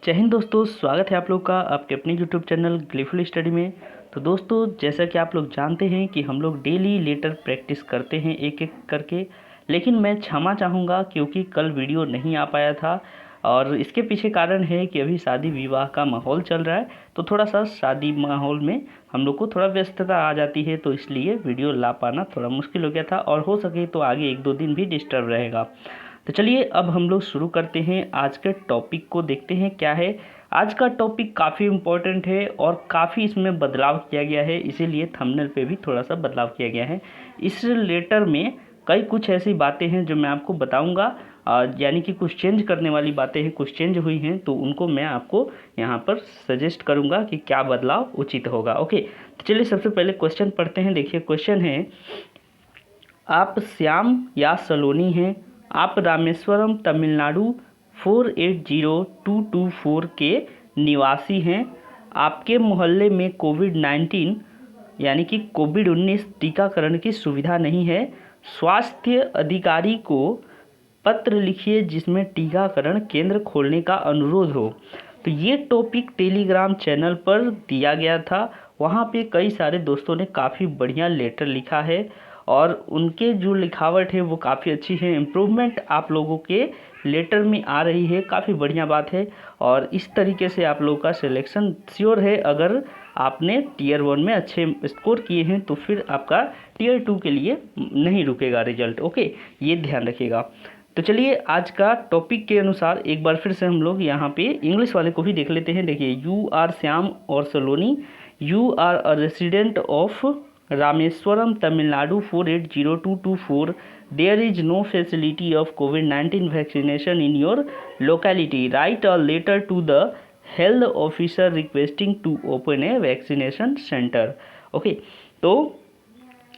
जय हिंद दोस्तों, स्वागत है आप लोग का आपके अपने यूट्यूब चैनल ग्लेफुल स्टडी में। तो दोस्तों, जैसा कि आप लोग जानते हैं कि हम लोग डेली लेटर प्रैक्टिस करते हैं एक एक करके। लेकिन मैं क्षमा चाहूँगा क्योंकि कल वीडियो नहीं आ पाया था, और इसके पीछे कारण है कि अभी शादी विवाह का माहौल चल रहा है। तो थोड़ा सा शादी माहौल में हम लोग को थोड़ा व्यस्तता आ जाती है, तो इसलिए वीडियो ला पाना थोड़ा मुश्किल हो गया था, और हो सके तो आगे 1-2 दिन भी डिस्टर्ब रहेगा। तो चलिए अब हम लोग शुरू करते हैं, आज के टॉपिक को देखते हैं क्या है। आज का टॉपिक काफ़ी इम्पोर्टेंट है और काफ़ी इसमें बदलाव किया गया है, इसीलिए थंबनेल पे भी थोड़ा सा बदलाव किया गया है। इस लेटर में कई कुछ ऐसी बातें हैं जो मैं आपको बताऊंगा, यानी कि कुछ चेंज करने वाली बातें हैं, कुछ चेंज हुई हैं, तो उनको मैं आपको यहाँ पर सजेस्ट करूँगा कि क्या बदलाव उचित होगा। ओके, तो चलिए सबसे पहले क्वेश्चन पढ़ते हैं। देखिए क्वेश्चन है, आप श्याम या सलोनी हैं, आप रामेश्वरम तमिलनाडु 480224 के निवासी हैं। आपके मोहल्ले में कोविड-19 यानी कि कोविड-19 टीकाकरण की सुविधा नहीं है। स्वास्थ्य अधिकारी को पत्र लिखिए जिसमें टीकाकरण केंद्र खोलने का अनुरोध हो। तो ये टॉपिक टेलीग्राम चैनल पर दिया गया था, वहाँ पे कई सारे दोस्तों ने काफ़ी बढ़िया लेटर लिखा है, और उनके जो लिखावट है वो काफ़ी अच्छी है। इम्प्रूवमेंट आप लोगों के लेटर में आ रही है, काफ़ी बढ़िया बात है। और इस तरीके से आप लोगों का सिलेक्शन श्योर है। अगर आपने टियर 1 में अच्छे स्कोर किए हैं तो फिर आपका टियर 2 के लिए नहीं रुकेगा रिजल्ट। ओके, ये ध्यान रखिएगा। तो चलिए आज का टॉपिक के अनुसार एक बार फिर से हम लोग यहाँ पे इंग्लिश वाले को भी देख लेते हैं। देखिए, यू आर श्याम और Saloni, you are a resident of Rameswaram Tamil Nadu 480224. There is no facility of COVID-19 vaccination in your locality. Write a letter to the health officer requesting to open a vaccination center. Okay, तो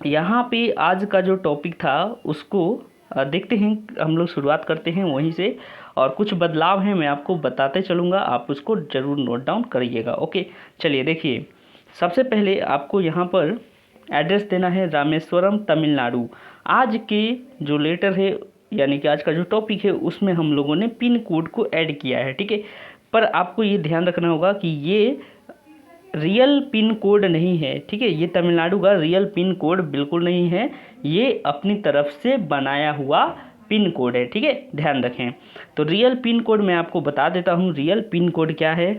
यहाँ पे आज का जो topic था उसको देखते हैं। हम लोग शुरुआत करते हैं वहीं से, और कुछ बदलाव हैं मैं आपको बताते चलूँगा, आप उसको ज़रूर नोट डाउन करिएगा। ओके, चलिए देखिए, सबसे पहले आपको यहाँ पर एड्रेस देना है रामेश्वरम तमिलनाडु। आज के जो लेटर है यानी कि आज का जो टॉपिक है उसमें हम लोगों ने पिन कोड को ऐड किया है, ठीक है। पर आपको ये ध्यान रखना होगा कि ये रियल पिन कोड नहीं है, ठीक है। ये तमिलनाडु का रियल पिन कोड बिल्कुल नहीं है, ये अपनी तरफ से बनाया हुआ पिन कोड है, ठीक है, ध्यान रखें। तो रियल पिन कोड मैं आपको बता देता हूँ, रियल पिन कोड क्या है।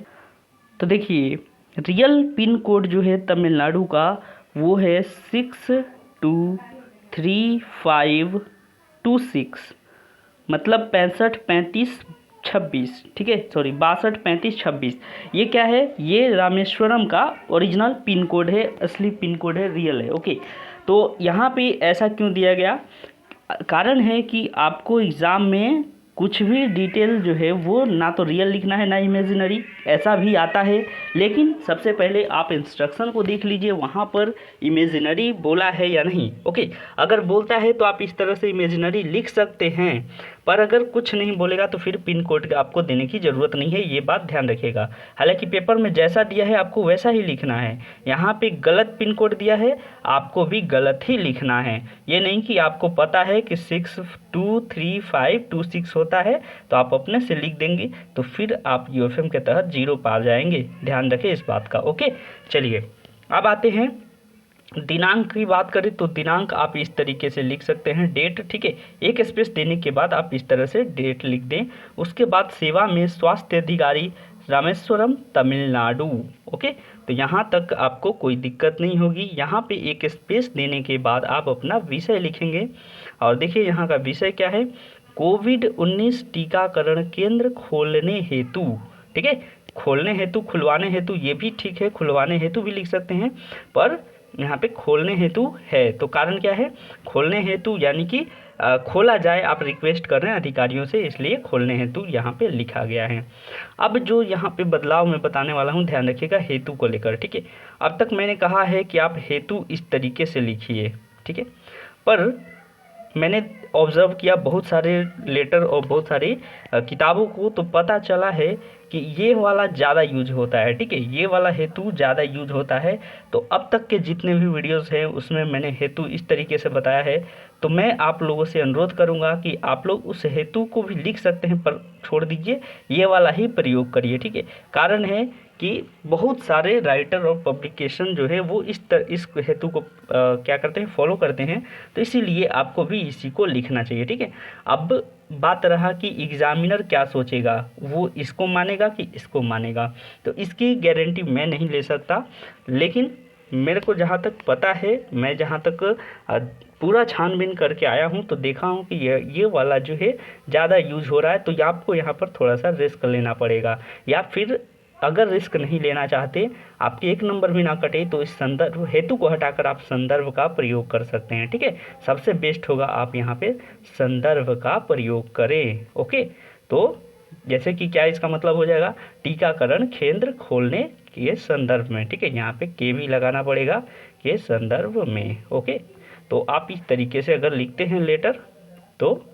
तो देखिए, रियल पिन कोड जो है तमिलनाडु का वो है 623526, मतलब 653526, ठीक है, सॉरी 623526। ये क्या है, ये रामेश्वरम का ओरिजिनल पिन कोड है, असली पिन कोड है, रियल है। ओके, तो यहाँ पे ऐसा क्यों दिया गया, कारण है कि आपको एग्ज़ाम में कुछ भी डिटेल जो है वो ना तो रियल लिखना है ना इमेजिनरी, ऐसा भी आता है। लेकिन सबसे पहले आप इंस्ट्रक्शन को देख लीजिए, वहाँ पर इमेजिनरी बोला है या नहीं। ओके, अगर बोलता है तो आप इस तरह से इमेजिनरी लिख सकते हैं, पर अगर कुछ नहीं बोलेगा तो फिर पिन कोड आपको देने की ज़रूरत नहीं है, ये बात ध्यान रखिएगा। हालांकि पेपर में जैसा दिया है आपको वैसा ही लिखना है। यहाँ पे गलत पिन कोड दिया है, आपको भी गलत ही लिखना है। ये नहीं कि आपको पता है कि 623526 होता है तो आप अपने से लिख देंगे, तो फिर आप यूएफएम के तहत 0 पा जाएंगे। ध्यान रखें इस बात का। ओके, चलिए अब आते हैं दिनांक की बात करें तो दिनांक आप इस तरीके से लिख सकते हैं, डेट, ठीक है। एक स्पेस देने के बाद आप इस तरह से डेट लिख दें। उसके बाद सेवा में स्वास्थ्य अधिकारी रामेश्वरम तमिलनाडु। ओके, तो यहाँ तक आपको कोई दिक्कत नहीं होगी। यहाँ पे एक स्पेस देने के बाद आप अपना विषय लिखेंगे, और देखिए यहाँ का विषय क्या है, कोविड-19 टीकाकरण केंद्र खोलने हेतु, ठीक है। खोलने हेतु, खुलवाने हेतु ये भी ठीक है, खुलवाने हेतु भी लिख सकते हैं, पर यहाँ पे खोलने हेतु है तो कारण क्या है, खोलने हेतु यानी कि खोला जाए, आप रिक्वेस्ट कर रहे हैं अधिकारियों से, इसलिए खोलने हेतु यहाँ पे लिखा गया है। अब जो यहाँ पे बदलाव मैं बताने वाला हूँ, ध्यान रखिएगा हेतु को लेकर, ठीक है। अब तक मैंने कहा है कि आप हेतु इस तरीके से लिखिए, ठीक है, पर मैंने ऑब्ज़र्व किया बहुत सारे लेटर और बहुत सारी किताबों को, तो पता चला है कि ये वाला ज़्यादा यूज होता है, ठीक है, ये वाला हेतु ज़्यादा यूज होता है। तो अब तक के जितने भी वीडियोस हैं उसमें मैंने हेतु इस तरीके से बताया है। तो मैं आप लोगों से अनुरोध करूंगा कि आप लोग उस हेतु को भी लिख सकते हैं, पर छोड़ दीजिए, ये वाला ही प्रयोग करिए, ठीक है। कारण है कि बहुत सारे राइटर और पब्लिकेशन जो है वो इस हेतु को क्या करते हैं, फॉलो करते हैं। तो इसीलिए आपको भी इसी को लिखना चाहिए, ठीक है। अब बात रहा कि एग्जामिनर क्या सोचेगा, वो इसको मानेगा कि इसको मानेगा, तो इसकी गारंटी मैं नहीं ले सकता। लेकिन मेरे को जहाँ तक पता है, मैं जहाँ तक पूरा छानबीन करके आया हूँ, तो देखा हूँ कि ये वाला जो है ज़्यादा यूज हो रहा है। तो आपको यहाँ पर थोड़ा सा रिस्क लेना पड़ेगा, या फिर अगर रिस्क नहीं लेना चाहते, आपके एक नंबर भी ना कटे, तो इस संदर्भ हेतु को हटाकर आप संदर्भ का प्रयोग कर सकते हैं, ठीक है। सबसे बेस्ट होगा आप यहाँ पे संदर्भ का प्रयोग करें। ओके, तो जैसे कि क्या इसका मतलब हो जाएगा, टीकाकरण केंद्र खोलने के संदर्भ में, ठीक है। यहाँ पे के भी लगाना पड़ेगा, के संदर्भ में। ओके, तो आप इस तरीके से अगर लिखते हैं लेटर, तो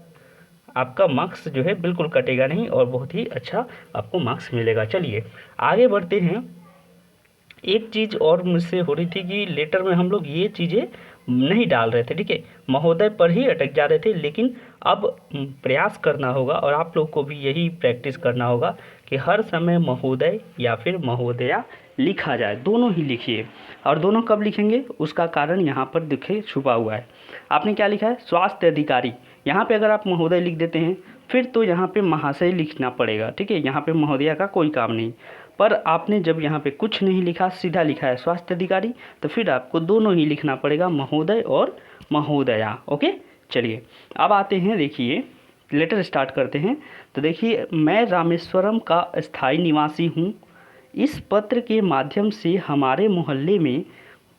आपका मार्क्स जो है बिल्कुल कटेगा नहीं और बहुत ही अच्छा आपको मार्क्स मिलेगा। चलिए आगे बढ़ते हैं। एक चीज़ और मुझसे हो रही थी कि लेटर में हम लोग ये चीज़ें नहीं डाल रहे थे, ठीक है, महोदय पर ही अटक जा रहे थे। लेकिन अब प्रयास करना होगा और आप लोग को भी यही प्रैक्टिस करना होगा कि हर समय महोदय या फिर महोदया लिखा जाए, दोनों ही लिखिए। और दोनों कब लिखेंगे उसका कारण यहाँ पर दिखे छुपा हुआ है। आपने क्या लिखा है, स्वास्थ्य अधिकारी। यहाँ पे अगर आप महोदय लिख देते हैं फिर तो यहाँ पे महाशय लिखना पड़ेगा, ठीक है, यहाँ पे महोदया का कोई काम नहीं। पर आपने जब यहाँ पे कुछ नहीं लिखा, सीधा लिखा है स्वास्थ्य अधिकारी, तो फिर आपको दोनों ही लिखना पड़ेगा, महोदय और महोदया। ओके, चलिए अब आते हैं, देखिए लेटर स्टार्ट करते हैं। तो देखिए, मैं रामेश्वरम का स्थायी निवासी हूँ। इस पत्र के माध्यम से हमारे मोहल्ले में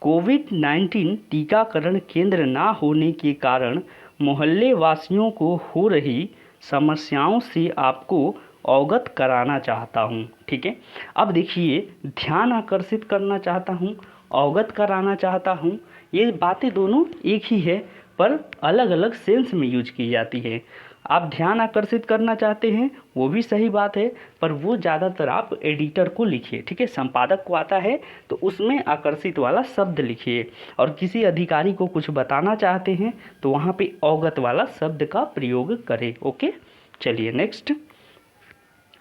कोविड-19 टीकाकरण केंद्र ना होने के कारण मोहल्ले वासियों को हो रही समस्याओं से आपको अवगत कराना चाहता हूँ, ठीक है। अब देखिए, ध्यान आकर्षित करना चाहता हूँ, अवगत कराना चाहता हूँ, ये बातें दोनों एक ही है, पर अलग अलग सेंस में यूज की जाती है। आप ध्यान आकर्षित करना चाहते हैं, वो भी सही बात है, पर वो ज़्यादातर आप एडिटर को लिखिए, ठीक है, संपादक को आता है तो उसमें आकर्षित वाला शब्द लिखिए। और किसी अधिकारी को कुछ बताना चाहते हैं तो वहाँ पे अवगत वाला शब्द का प्रयोग करें। ओके, चलिए नेक्स्ट।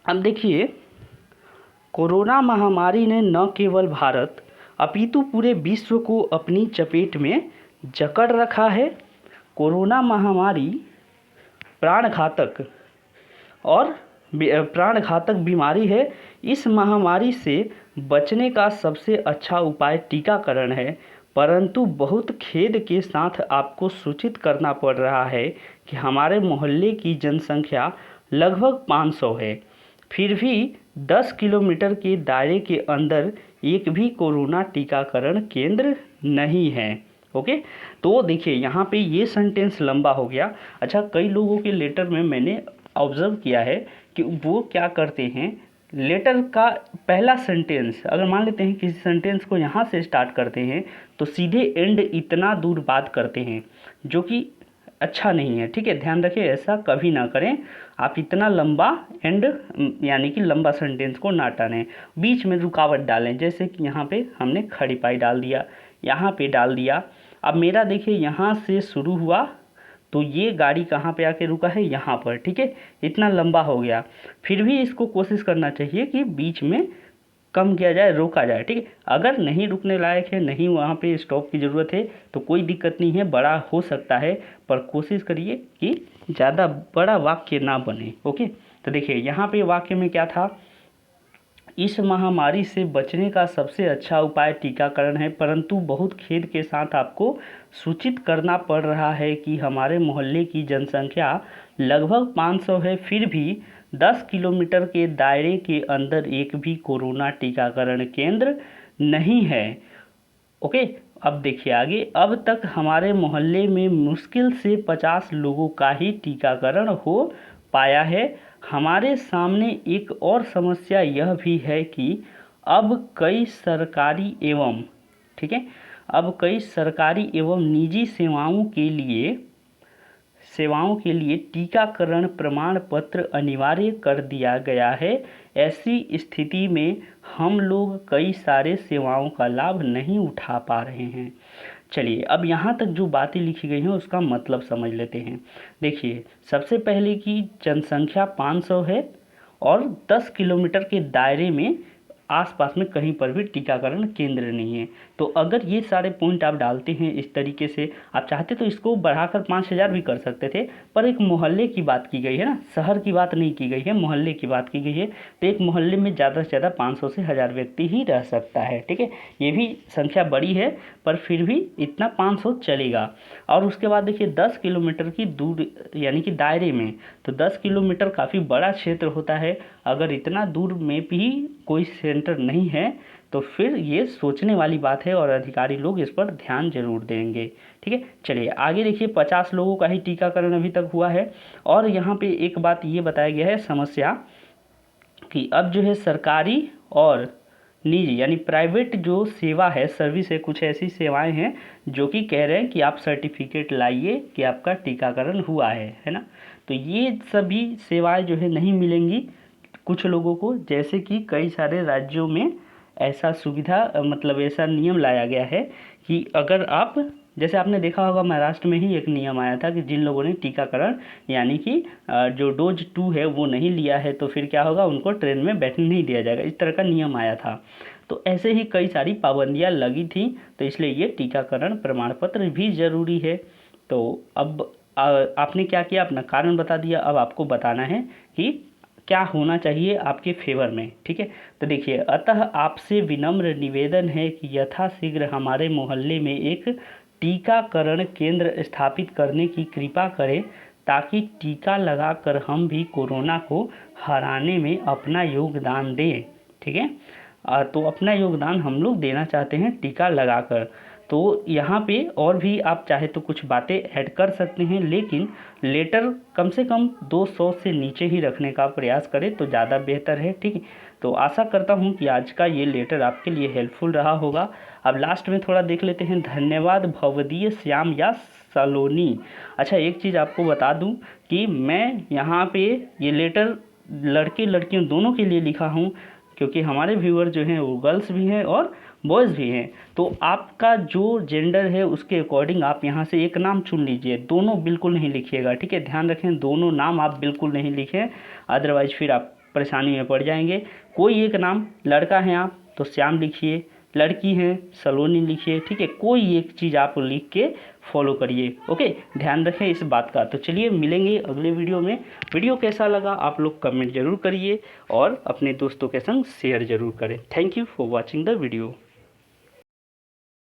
अब देखिए, कोरोना महामारी ने न केवल भारत अपितु पूरे विश्व को अपनी चपेट में जकड़ रखा है। कोरोना महामारी प्राणघातक बीमारी है। इस महामारी से बचने का सबसे अच्छा उपाय टीकाकरण है, परंतु बहुत खेद के साथ आपको सूचित करना पड़ रहा है कि हमारे मोहल्ले की जनसंख्या लगभग 500 है, फिर भी 10 किलोमीटर के दायरे के अंदर एक भी कोरोना टीकाकरण केंद्र नहीं है। ओके, तो देखिए यहाँ पे ये सेंटेंस लंबा हो गया। अच्छा, कई लोगों के लेटर में मैंने ऑब्जर्व किया है कि वो क्या करते हैं, लेटर का पहला सेंटेंस अगर मान लेते हैं किसी सेंटेंस को यहाँ से स्टार्ट करते हैं तो सीधे एंड इतना दूर बात करते हैं, जो कि अच्छा नहीं है, ठीक है। ध्यान रखें, ऐसा कभी ना करें। आप इतना लंबा एंड यानी कि लंबा सेंटेंस को ना टालें, बीच में रुकावट डालें। जैसे कि यहाँ पे हमने खड़ी पाई डाल दिया, यहाँ पे डाल दिया। अब मेरा देखिए यहाँ से शुरू हुआ तो ये गाड़ी कहाँ पे आके रुका है, यहाँ पर, ठीक है। इतना लंबा हो गया, फिर भी इसको कोशिश करना चाहिए कि बीच में कम किया जाए, रोका जाए, ठीक है। अगर नहीं रुकने लायक है, नहीं वहाँ पे स्टॉप की ज़रूरत है तो कोई दिक्कत नहीं है, बड़ा हो सकता है, पर कोशिश करिए कि ज़्यादा बड़ा वाक्य ना बने। ओके, तो देखिए यहाँ पे वाक्य में क्या था, इस महामारी से बचने का सबसे अच्छा उपाय टीकाकरण है, परंतु बहुत खेद के साथ आपको सूचित करना पड़ रहा है कि हमारे मोहल्ले की जनसंख्या लगभग 500 है, फिर भी 10 किलोमीटर के दायरे के अंदर एक भी कोरोना टीकाकरण केंद्र नहीं है। ओके, अब देखिए आगे। अब तक हमारे मोहल्ले में मुश्किल से 50 लोगों का ही टीकाकरण हो पाया है। हमारे सामने एक और समस्या यह भी है कि अब कई सरकारी एवं, ठीक है, अब कई सरकारी एवं निजी सेवाओं के लिए सेवाओं के लिए टीकाकरण प्रमाण पत्र अनिवार्य कर दिया गया है। ऐसी स्थिति में हम लोग कई सारे सेवाओं का लाभ नहीं उठा पा रहे हैं। चलिए अब यहाँ तक जो बातें लिखी गई हैं उसका मतलब समझ लेते हैं। देखिए, सबसे पहले की जनसंख्या 500 है और 10 किलोमीटर के दायरे में आसपास में कहीं पर भी टीकाकरण केंद्र नहीं है। तो अगर ये सारे पॉइंट आप डालते हैं इस तरीके से, आप चाहते तो इसको बढ़ाकर 5000 भी कर सकते थे, पर एक मोहल्ले की बात की गई है ना, शहर की बात नहीं की गई है, मोहल्ले की बात की गई है। तो एक मोहल्ले में ज़्यादा से ज़्यादा 500 से 1000 व्यक्ति ही रह सकता है। ठीक है, ये भी संख्या बड़ी है पर फिर भी इतना 500 चलेगा। और उसके बाद देखिए 10 किलोमीटर की दूर यानी कि दायरे में, तो 10 किलोमीटर काफ़ी बड़ा क्षेत्र होता है। अगर इतना दूर में भी कोई सेंटर नहीं है तो फिर ये सोचने वाली बात है और अधिकारी लोग इस पर ध्यान जरूर देंगे। ठीक है, चलिए आगे देखिए 50 लोगों का ही टीकाकरण अभी तक हुआ है। और यहाँ पे एक बात ये बताया गया है समस्या कि अब जो है सरकारी और निजी यानी प्राइवेट जो सेवा है, सर्विस है, कुछ ऐसी सेवाएं हैं जो कि कह रहे हैं कि आप सर्टिफिकेट लाइए कि आपका टीकाकरण हुआ है ना। तो ये सभी सेवाएं जो है नहीं मिलेंगी कुछ लोगों को, जैसे कि कई सारे राज्यों में ऐसा सुविधा मतलब ऐसा नियम लाया गया है कि अगर आप, जैसे आपने देखा होगा महाराष्ट्र में ही एक नियम आया था कि जिन लोगों ने टीकाकरण यानी कि जो डोज 2 है वो नहीं लिया है तो फिर क्या होगा, उनको ट्रेन में बैठने नहीं दिया जाएगा, इस तरह का नियम आया था। तो ऐसे ही कई सारी पाबंदियां लगी थी, तो इसलिए ये टीकाकरण प्रमाण पत्र भी ज़रूरी है। तो अब आपने क्या किया, अपना कारण बता दिया, अब आपको बताना है कि क्या होना चाहिए आपके फेवर में। ठीक है, तो देखिए, अतः आपसे विनम्र निवेदन है कि यथाशीघ्र हमारे मोहल्ले में एक टीकाकरण केंद्र स्थापित करने की कृपा करें ताकि टीका लगाकर हम भी कोरोना को हराने में अपना योगदान दें। ठीक है, तो अपना योगदान हम लोग देना चाहते हैं टीका लगाकर। तो यहाँ पे और भी आप चाहे तो कुछ बातें ऐड कर सकते हैं, लेकिन लेटर कम से कम 200 से नीचे ही रखने का प्रयास करें तो ज़्यादा बेहतर है। ठीक है, तो आशा करता हूँ कि आज का ये लेटर आपके लिए हेल्पफुल रहा होगा। अब लास्ट में थोड़ा देख लेते हैं, धन्यवाद भवदीय श्याम या सलोनी। अच्छा, एक चीज़ आपको बता दूँ कि मैं यहाँ पे ये लेटर लड़के लड़कियों दोनों के लिए लिखा हूँ, क्योंकि हमारे व्यूअर जो हैं वो गर्ल्स भी हैं और बॉयज़ भी हैं। तो आपका जो जेंडर है उसके अकॉर्डिंग आप यहाँ से एक नाम चुन लीजिए, दोनों बिल्कुल नहीं लिखिएगा। ठीक है, ध्यान रखें, दोनों नाम आप बिल्कुल नहीं लिखें, अदरवाइज फिर आप परेशानी में पड़ जाएंगे। कोई एक नाम, लड़का हैं आप तो श्याम लिखिए, लड़की हैं सलोनी लिखिए। ठीक है, कोई एक चीज़ आप लिख के फॉलो करिए। ओके, ध्यान रखें इस बात का। तो चलिए मिलेंगे अगले वीडियो में। वीडियो कैसा लगा आप लोग कमेंट जरूर करिए और अपने दोस्तों के संग शेयर जरूर करें। Thank you for watching the video.